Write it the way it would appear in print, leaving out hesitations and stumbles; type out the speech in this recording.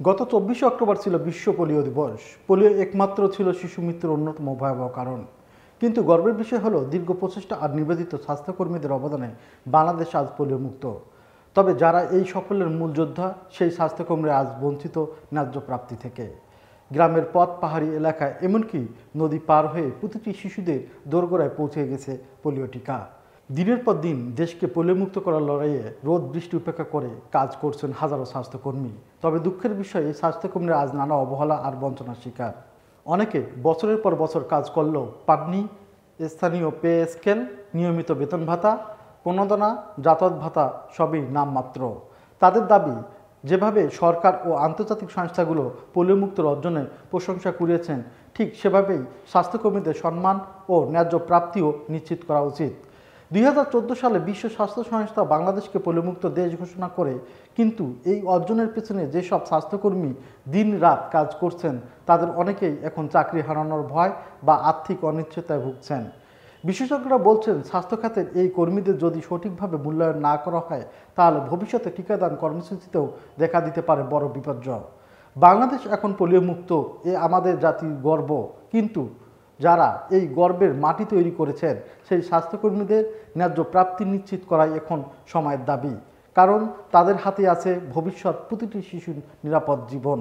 গত ২৪শে অক্টোবর ছিল বিশ্ব পোলিও দিবস। পোলিও একমাত্র ছিল শিশু মৃত্যুর অন্যতম ভয়াবহ কারণ। কিন্তু গর্বের বিষয় হলো দীর্ঘ প্রচেষ্টা আর নিবেদিত স্বাস্থ্যকর্মীদের অবদানে বাংলাদেশ আজ পোলিও মুক্ত। তবে যারা এই সাফল্যের মূল যোদ্ধা, সেই স্বাস্থ্যকর্মীরা আজ বঞ্চিত ন্যায্য প্রাপ্তি থেকে। গ্রামের পথ, পাহাড়ি এলাকায়, এমনকি নদী পার হয়ে প্রতিটি শিশুদের দোরগোড়ায় পৌঁছে গেছে পোলিও টিকা। দিনের পর দিন দেশকে পোলিওমুক্ত করার লড়াইয়ে রোদ বৃষ্টি উপেক্ষা করে কাজ করছেন হাজারো স্বাস্থ্যকর্মী। তবে দুঃখের বিষয়, এই স্বাস্থ্যকর্মীরা আজ নানা অবহেলা আর বঞ্চনার শিকার। অনেকে বছরের পর বছর কাজ করলেও পাননি স্থানীয় পে স্কেল, নিয়মিত বেতন ভাতা, প্রণোদনা, যাতায়াত ভাতা সবই নামমাত্র। তাদের দাবি, যেভাবে সরকার ও আন্তর্জাতিক সংস্থাগুলো পোলিওমুক্তর অর্জনে প্রশংসা কুড়িয়েছেন, ঠিক সেভাবেই স্বাস্থ্যকর্মীদের সম্মান ও ন্যায্য প্রাপ্তিও নিশ্চিত করা উচিত। ২০১৪ সালে বিশ্ব স্বাস্থ্য সংস্থা বাংলাদেশকে পোলিওমুক্ত দেশ ঘোষণা করে, কিন্তু এই অর্জনের পেছনে যেসব স্বাস্থ্যকর্মী দিন রাত কাজ করছেন, তাদের অনেকেই এখন চাকরি হারানোর ভয় বা আর্থিক অনিশ্চয়তায় ভুগছেন। বিশেষজ্ঞরা বলছেন, স্বাস্থ্য খাতের এই কর্মীদের যদি সঠিকভাবে মূল্যায়ন না করা হয়, তাহলে ভবিষ্যতে টিকাদান কর্মসূচিতেও দেখা দিতে পারে বড় বিপর্যয়। বাংলাদেশ এখন পোলিওমুক্ত, এ আমাদের জাতির গর্ব। কিন্তু যারা এই গর্বের মাটি তৈরি করেছেন, সেই স্বাস্থ্যকর্মীদের ন্যায্য প্রাপ্তি নিশ্চিত করাই এখন সময়ের দাবি। কারণ তাদের হাতে আছে ভবিষ্যৎ প্রতিটি শিশুর নিরাপদ জীবন।